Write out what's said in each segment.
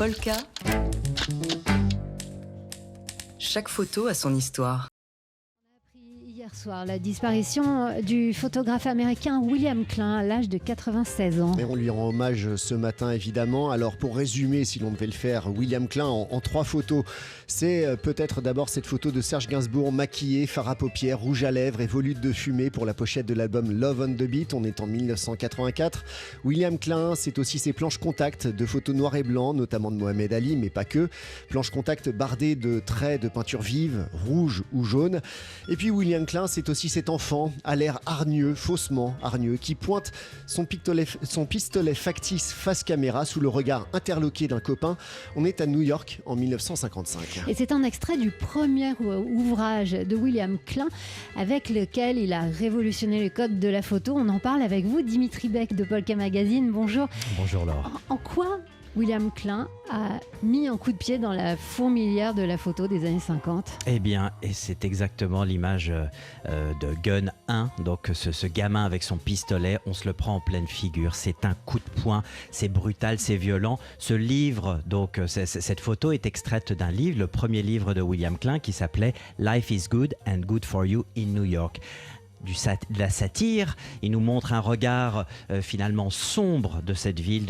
Polka. Chaque photo a son histoire. Hier soir, la disparition du photographe américain William Klein à l'âge de 96 ans. Et on lui rend hommage ce matin évidemment. Alors pour résumer, si l'on devait le faire, William Klein en 3 photos. C'est peut-être d'abord cette photo de Serge Gainsbourg maquillé, fard à paupières, rouge à lèvres et volute de fumée pour la pochette de l'album Love on the Beat. On est en 1984. William Klein, c'est aussi ses planches contact de photos noir et blanc, notamment de Mohamed Ali, mais pas que. Planches contact bardées de traits de peinture vive, rouge ou jaune. Et puis William Klein, c'est aussi cet enfant à l'air hargneux, faussement hargneux, qui pointe son pistolet factice face caméra sous le regard interloqué d'un copain. On est à New York en 1955. Et c'est un extrait du premier ouvrage de William Klein avec lequel il a révolutionné le code de la photo. On en parle avec vous, Dimitri Beck de Polka Magazine. Bonjour. Bonjour Laure. En quoi William Klein a mis un coup de pied dans la fourmilière de la photo des années 50? Eh bien, et c'est exactement l'image de Gun 1, donc ce gamin avec son pistolet, on se le prend en pleine figure, c'est un coup de poing, c'est brutal, c'est violent. Ce livre, donc cette photo est extraite d'un livre, le premier livre de William Klein qui s'appelait Life is Good and Good for You in New York. De la satire, il nous montre un regard finalement sombre de cette ville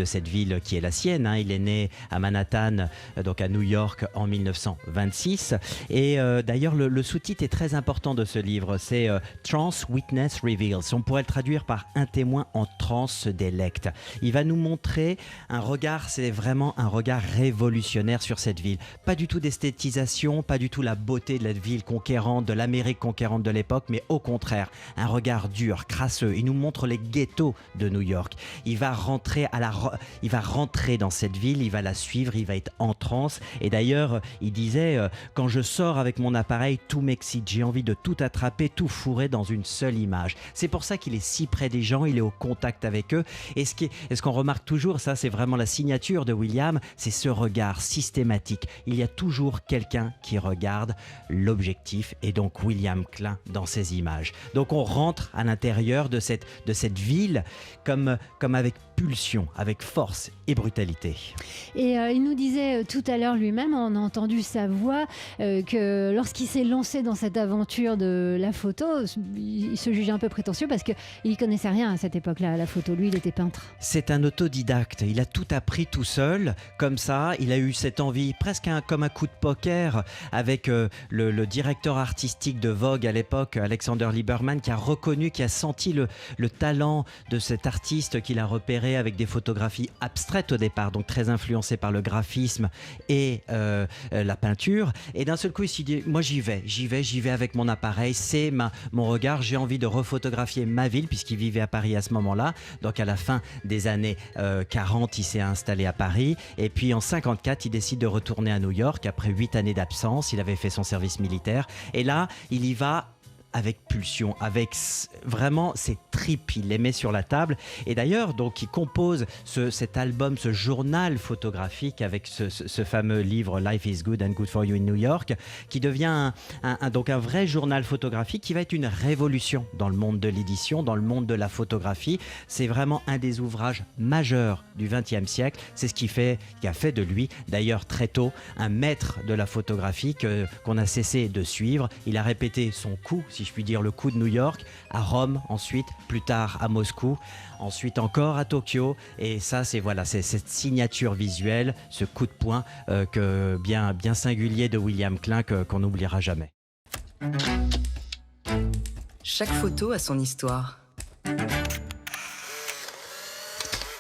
qui est la sienne. Il est né à Manhattan, donc à New York en 1926. Et d'ailleurs, le sous-titre est très important de ce livre, c'est Trance Witness Reveals. On pourrait le traduire par un témoin en transe se délecte. Il va nous montrer un regard, c'est vraiment un regard révolutionnaire sur cette ville. Pas du tout d'esthétisation, pas du tout la beauté de la ville conquérante, de l'Amérique conquérante de l'époque, mais au contraire, un regard dur, crasseux. Il nous montre les ghettos de New York. Il va rentrer dans cette ville, il va la suivre, il va être en transe. Et d'ailleurs, il disait quand je sors avec mon appareil, tout m'excite. J'ai envie de tout attraper, tout fourrer dans une seule image. C'est pour ça qu'il est si près des gens, il est au contact avec eux. Et ce qu'on remarque toujours, ça c'est vraiment la signature de William, c'est ce regard systématique. Il y a toujours quelqu'un qui regarde l'objectif, et donc William Klein dans ces images. Donc on rentre à l'intérieur de cette ville comme avec pulsion, avec force et brutalité. Et il nous disait tout à l'heure lui-même, on a entendu sa voix, que lorsqu'il s'est lancé dans cette aventure de la photo, il se jugeait un peu prétentieux parce qu'il ne connaissait rien à cette époque-là, à la photo. Lui, il était peintre. C'est un autodidacte. Il a tout appris tout seul, comme ça. Il a eu cette envie, presque comme un coup de poker, avec le directeur artistique de Vogue à l'époque, Alexander Lieberman, qui a reconnu, qui a senti le talent de cet artiste qu'il a repéré avec des photographies abstraites au départ, donc très influencées par le graphisme et la peinture. Et d'un seul coup, il s'est dit, moi j'y vais avec mon appareil, c'est mon regard, j'ai envie de refotographier ma ville, puisqu'il vivait à Paris à ce moment-là. Donc à la fin des années 40, il s'est installé à Paris. Et puis en 54, il décide de retourner à New York après 8 années d'absence. Il avait fait son service militaire. Et là, il y va avec pulsion, avec vraiment ses tripes, il les met sur la table. Et d'ailleurs, donc, il compose cet album, ce journal photographique avec ce fameux livre Life is Good and Good for You in New York, qui devient donc un vrai journal photographique qui va être une révolution dans le monde de l'édition, dans le monde de la photographie. C'est vraiment un des ouvrages majeurs du XXe siècle. C'est ce qui a fait de lui, d'ailleurs très tôt, un maître de la photographie qu'on a cessé de suivre. Il a répété son coup, si je puis dire, le coup de New York, à Rome ensuite, plus tard à Moscou, ensuite encore à Tokyo. Et ça, c'est cette signature visuelle, ce coup de poing bien singulier de William Klein qu'on n'oubliera jamais. Chaque photo a son histoire.